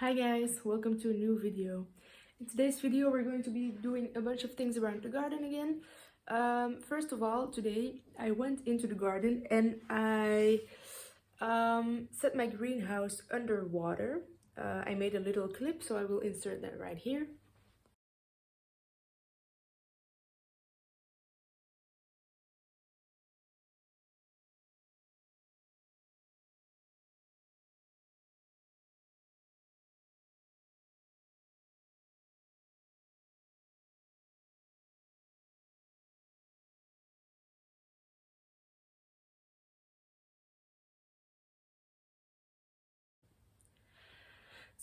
Hi guys, welcome to a new video. In today's video we're going to be doing a bunch of things around the garden again. First of all, today I went into the garden and I set my greenhouse underwater. I made a little clip, so I will insert that right here.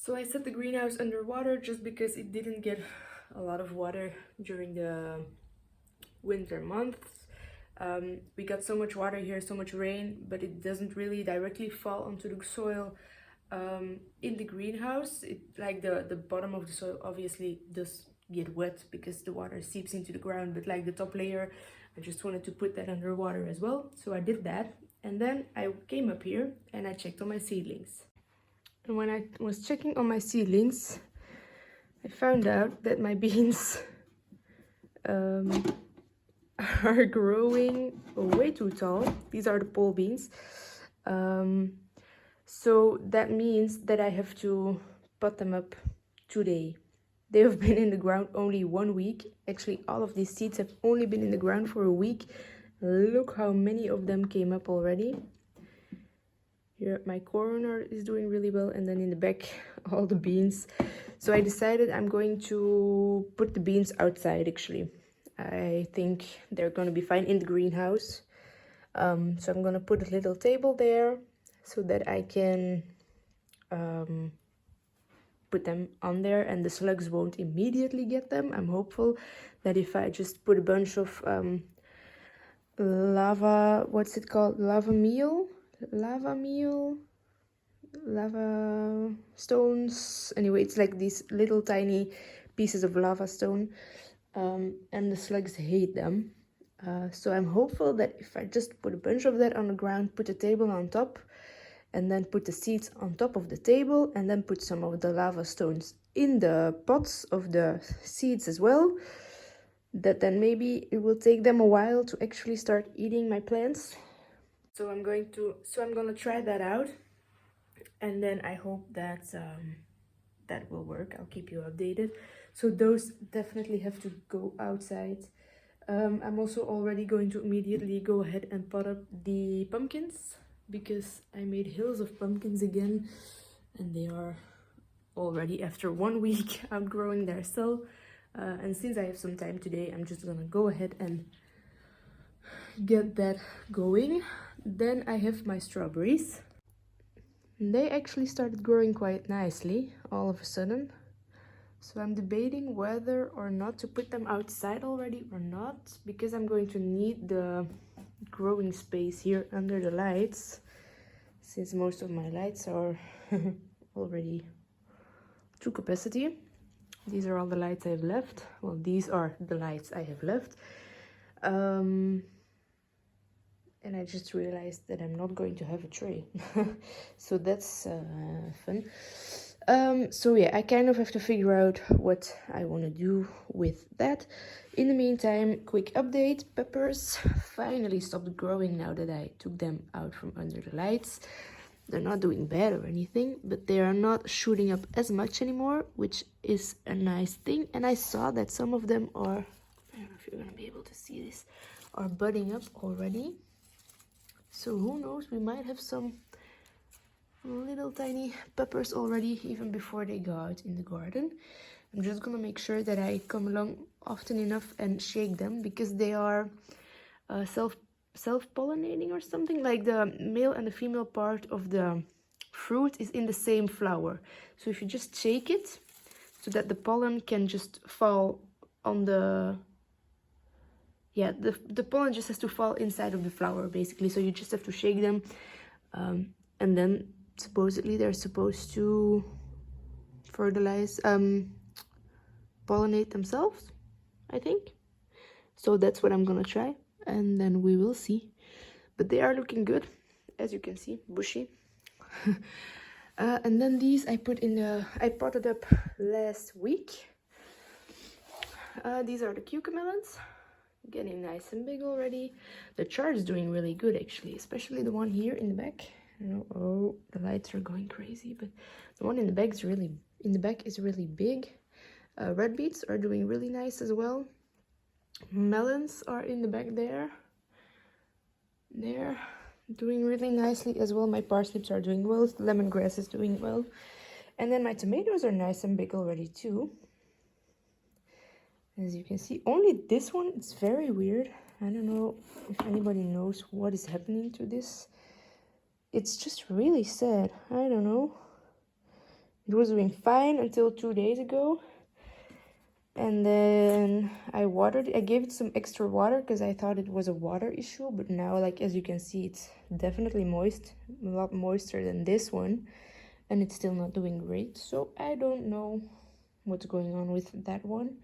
So I set the greenhouse underwater just because it didn't get a lot of water during the winter months. We got so much water here, so much rain, but it doesn't really directly fall onto the soil in the greenhouse. Like the bottom of the soil obviously does get wet because the water seeps into the ground, but like the top layer, I just wanted to put that underwater as well. So I did that, and then I came up here and I checked on my seedlings. And when I was checking on my seedlings, I found out that my beans are growing way too tall. These are the pole beans. So that means that I have to pot them up today. They have been in the ground only 1 week. Actually, all of these seeds have only been in the ground for a week. Look how many of them came up already. Here my corner is doing really well, and then in the back all the beans. So I decided I'm going to put the beans outside. Actually, I think they're going to be fine in the greenhouse. So I'm going to put a little table there so that I can put them on there and the slugs won't immediately get them. I'm hopeful that if I just put a bunch of lava stones. Anyway, it's like these little tiny pieces of lava stone, and the slugs hate them. So I'm hopeful that if I just put a bunch of that on the ground, put a table on top, and then put the seeds on top of the table, and then put some of the lava stones in the pots of the seeds as well, that then maybe it will take them a while to actually start eating my plants. So I'm gonna try that out, and then I hope that that will work. I'll keep you updated. So those definitely have to go outside. I'm also already going to immediately go ahead and pot up the pumpkins, because I made hills of pumpkins again, and they are already after 1 week outgrowing their cell. And since I have some time today, I'm just gonna go ahead and get that going. Then I have my strawberries. They actually started growing quite nicely all of a sudden. So I'm debating whether or not to put them outside already or not, because I'm going to need the growing space here under the lights, since most of my lights are already to capacity. These are all the lights I have left. Well, these are the lights I have left. And I just realized that I'm not going to have a tray. So that's fun. So yeah, I kind of have to figure out what I want to do with that. In the meantime, quick update. Peppers finally stopped growing now that I took them out from under the lights. They're not doing bad or anything, but they are not shooting up as much anymore, which is a nice thing. And I saw that some of them are, I don't know if you're gonna be able to see this, are budding up already. So who knows, we might have some little tiny peppers already even before they go out in the garden. I'm just gonna make sure that I come along often enough and shake them, because they are self-pollinating or something. Like the male and the female part of the fruit is in the same flower. So if you just shake it so that the pollen can just fall on the the pollen just has to fall inside of the flower basically. So you just have to shake them, and then supposedly they're supposed to fertilize, pollinate themselves, I think. So that's what I'm gonna try, and then we will see. But they are looking good, as you can see, bushy. And then these I potted up last week. These are the cucamelons, getting nice and big already. The chard is doing really good actually, especially the one here in the back. Oh, the lights are going crazy, but the one in the back is really big. Red beets are doing really nice as well. Melons are in the back there. They're doing really nicely as well. My parsnips are doing well. Lemongrass is doing well. And then my tomatoes are nice and big already too. As you can see, only this one, it's very weird. I don't know if anybody knows what is happening to this. It's just really sad. I don't know. It was doing fine until 2 days ago. And then I gave it some extra water because I thought it was a water issue. But now, like, as you can see, it's definitely moist. A lot moister than this one. And it's still not doing great. So I don't know what's going on with that one.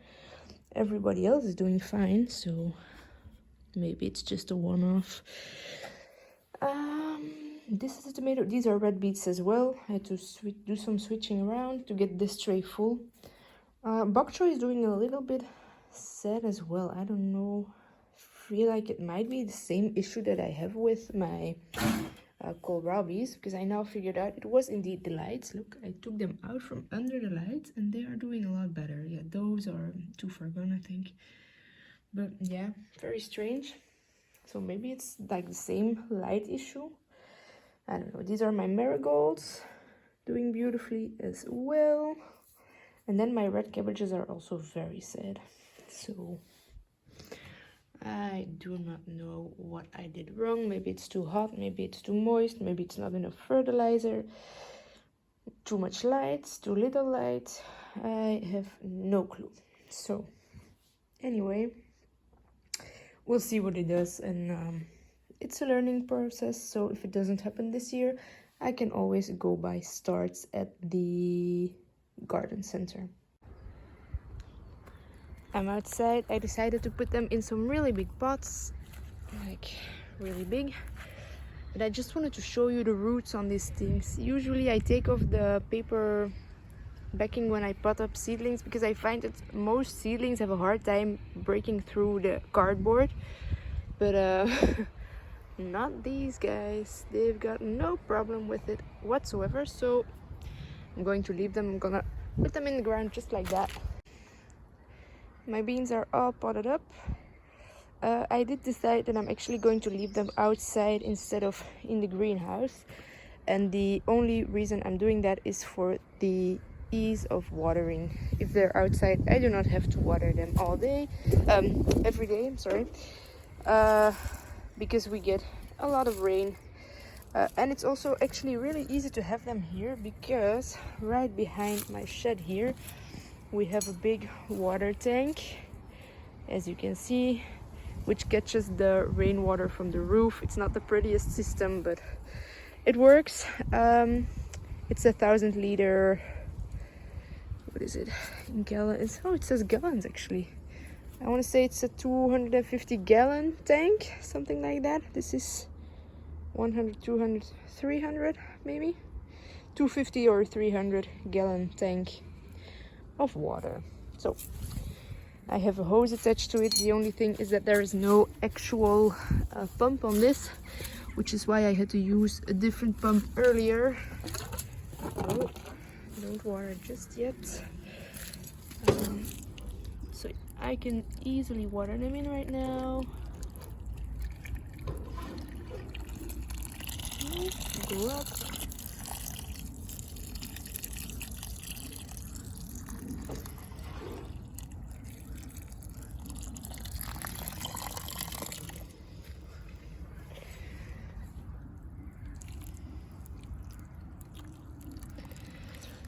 Everybody else is doing fine. So maybe it's just a one-off. This is a tomato. These are red beets as well. I had to do some switching around to get this tray full. Bok choy is doing a little bit sad as well. I don't know. Feel like it might be the same issue that I have with my kohlrabies, because I now figured out it was indeed the lights. Look, I took them out from under the lights and they are doing a lot better. Yeah, those are too far gone, I think. But yeah, very strange. So maybe it's like the same light issue. I don't know. These are my marigolds, doing beautifully as well. And then my red cabbages are also very sad. So I do not know what I did wrong. Maybe it's too hot, maybe it's too moist, maybe it's not enough fertilizer, too much light, too little light. I have no clue. So anyway, we'll see what it does. And it's a learning process. So if it doesn't happen this year, I can always go buy starts at the garden center. I'm outside. I decided to put them in some really big pots, like really big. But I just wanted to show you the roots on these things. Usually I take off the paper backing when I pot up seedlings, because I find that most seedlings have a hard time breaking through the cardboard. But not these guys. They've got no problem with it whatsoever. So I'm going to leave them. I'm gonna put them in the ground just like that. My beans are all potted up. I did decide that I'm actually going to leave them outside instead of in the greenhouse. And the only reason I'm doing that is for the ease of watering. If they're outside, I do not have to water them all day, every day, I'm sorry. Because we get a lot of rain. And it's also actually really easy to have them here, because right behind my shed here we have a big water tank, as you can see, which catches the rainwater from the roof. It's not the prettiest system, but it works. It's 1,000 liter, what is it in gallons? Oh, it says gallons actually. I want to say it's a 250 gallon tank, something like that. This is 100, 200, 300 maybe. 250 or 300 gallon tank of water. So I have a hose attached to it. The only thing is that there is no actual pump on this, which is why I had to use a different pump earlier. Oh, don't water just yet. So I can easily water them in right now. Go up.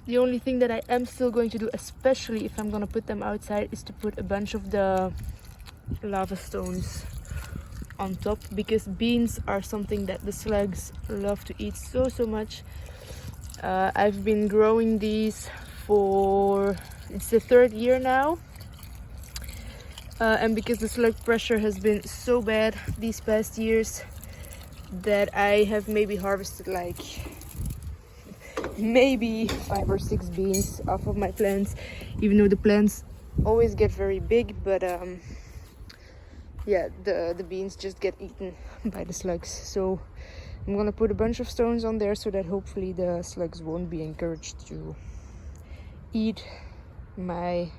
The only thing that I am still going to do, especially if I'm going to put them outside, is to put a bunch of the lava stones on top, because beans are something that the slugs love to eat so much. I've been growing these for, it's the 3rd year now. And because the slug pressure has been so bad these past years, that I have maybe harvested like maybe 5 or 6 beans off of my plants, even though the plants always get very big, but yeah, the beans just get eaten by the slugs. So I'm gonna put a bunch of stones on there so that hopefully the slugs won't be encouraged to eat my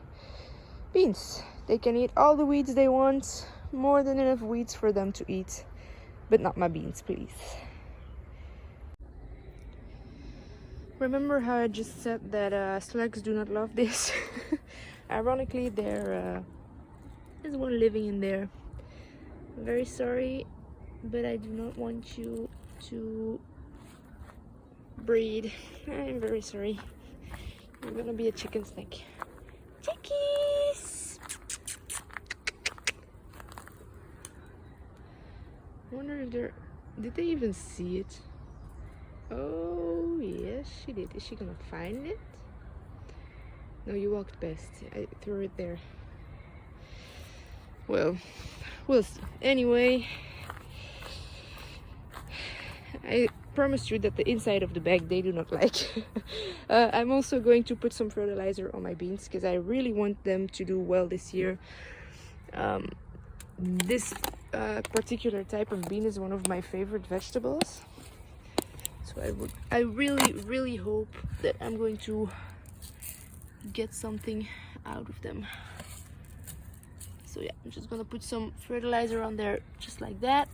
beans. They can eat all the weeds they want, more than enough weeds for them to eat, but not my beans, please. Remember how I just said that slugs do not love this? Ironically, there is one living in there. I'm very sorry, but I do not want you to breed. I'm very sorry. You're gonna be a chicken snack. Chickies! I wonder if they're... Did they even see it? Oh, yes, she did. Is she gonna find it? No, you walked past. I threw it there. Well, we'll see. Anyway, I promised you that the inside of the bag they do not like. I'm also going to put some fertilizer on my beans because I really want them to do well this year. This particular type of bean is one of my favorite vegetables. So I really hope that I'm going to get something out of them. So yeah, I'm just gonna put some fertilizer on there just like that.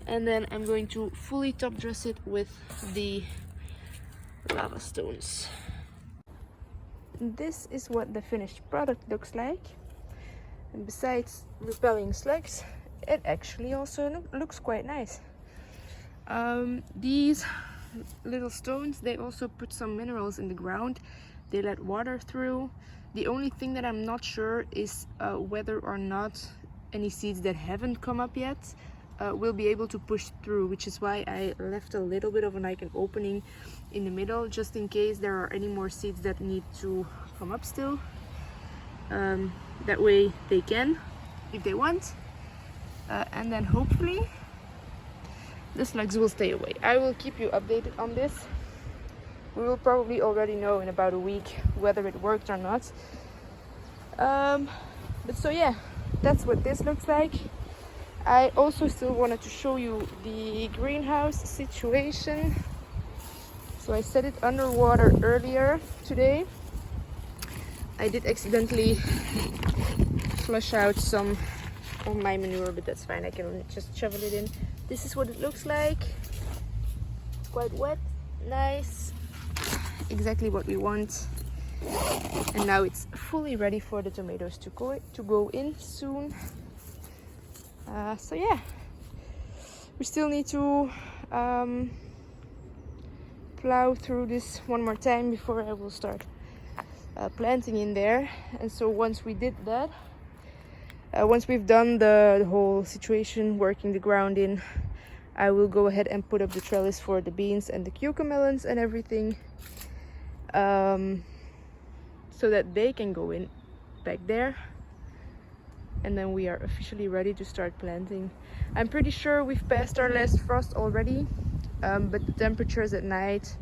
And then I'm going to fully top dress it with the lava stones. This is what the finished product looks like. And besides repelling slugs, it actually also looks quite nice. These little stones, they also put some minerals in the ground. They let water through. The only thing that I'm not sure is whether or not any seeds that haven't come up yet will be able to push through, which is why I left a little bit of an opening in the middle, just in case there are any more seeds that need to come up still. That way they can, if they want. And then hopefully the slugs will stay away. I will keep you updated on this. We will probably already know in about a week whether it worked or not. But so yeah, that's what this looks like. I also still wanted to show you the greenhouse situation. So I set it underwater earlier today. I did accidentally flush out some of my manure, but that's fine. I can just shovel it in. This is what it looks like. It's quite wet, nice, exactly what we want. And now it's fully ready for the tomatoes to go in soon. So yeah, we still need to plow through this one more time before I will start planting in there. And so once we did that, once we've done the whole situation, working the ground in, I will go ahead and put up the trellis for the beans and the cucamelons and everything, so that they can go in back there. And then we are officially ready to start planting. I'm pretty sure we've passed our last frost already, but the temperatures at night,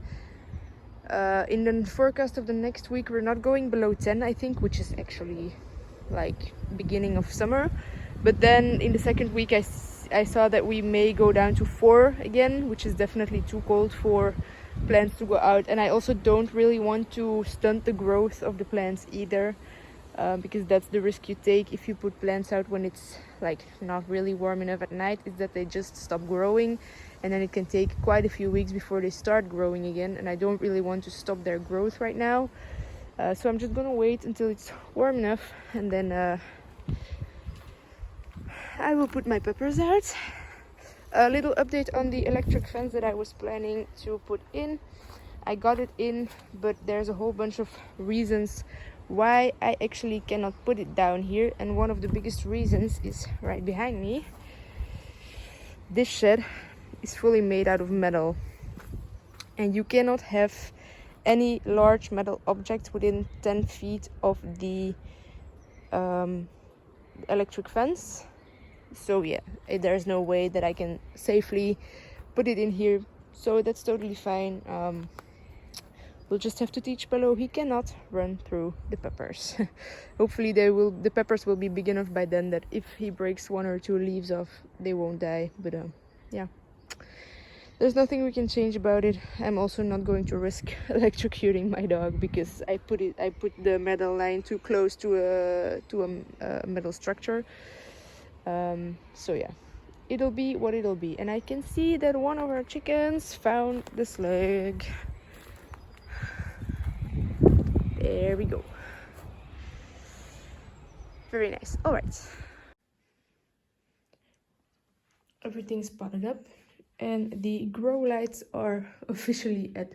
in the forecast of the next week, we're not going below 10, I think, which is actually like beginning of summer. But then in the second week I saw that we may go down to 4 again, which is definitely too cold for plants to go out. And I also don't really want to stunt the growth of the plants either, because that's the risk you take if you put plants out when it's like not really warm enough at night, is that they just stop growing, and then it can take quite a few weeks before they start growing again, and I don't really want to stop their growth right now. So I'm just gonna wait until it's warm enough, and then I will put my peppers out. A little update on the electric fence that I was planning to put in. I got it in, but there's a whole bunch of reasons why I actually cannot put it down here, and one of the biggest reasons is right behind me. This shed is fully made out of metal, and you cannot have any large metal object within 10 feet of the electric fence. So yeah, there's no way that I can safely put it in here, so that's totally fine. We'll just have to teach Bello he cannot run through the peppers. Hopefully the peppers will be big enough by then that if he breaks 1 or 2 leaves off, they won't die. But yeah, there's nothing we can change about it. I'm also not going to risk electrocuting my dog because I put the metal line too close to a metal structure. So yeah, it'll be what it'll be. And I can see that one of our chickens found the slug. There we go. Very nice. All right. Everything's potted up and the grow lights are officially at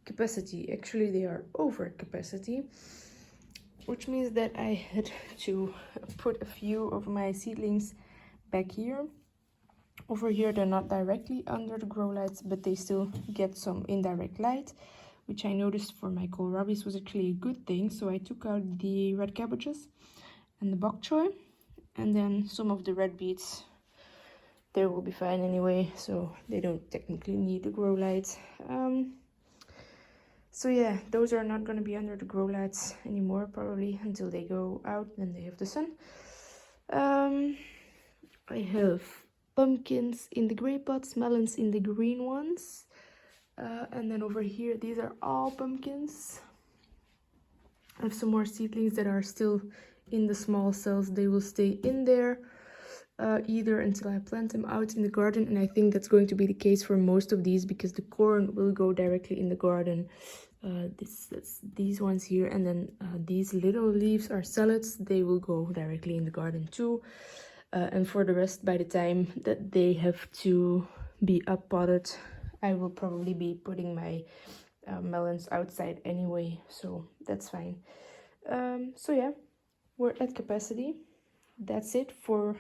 capacity. Actually, they are over capacity, which means that I had to put a few of my seedlings back here. Over here, they're not directly under the grow lights, but they still get some indirect light, which I noticed for my kohlrabis was actually a good thing. So I took out the red cabbages and the bok choy, and then some of the red beets. They will be fine anyway, so they don't technically need the grow lights. So yeah, those are not going to be under the grow lights anymore, probably until they go out, then they have the sun. I have pumpkins in the gray pots, melons in the green ones, and then over here these are all pumpkins. I have some more seedlings that are still in the small cells. They will stay in there either until I plant them out in the garden, and I think that's going to be the case for most of these because the corn will go directly in the garden. These ones here, and then these little leaves are salads. They will go directly in the garden too. And for the rest, by the time that they have to be up potted, I will probably be putting my melons outside anyway, so that's fine. So yeah, we're at capacity. That's it for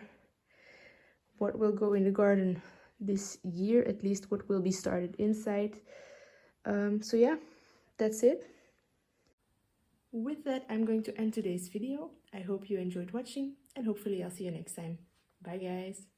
what will go in the garden this year, at least what will be started inside. So yeah, that's it. With that, I'm going to end today's video. I hope you enjoyed watching, and hopefully I'll see you next time. Bye guys.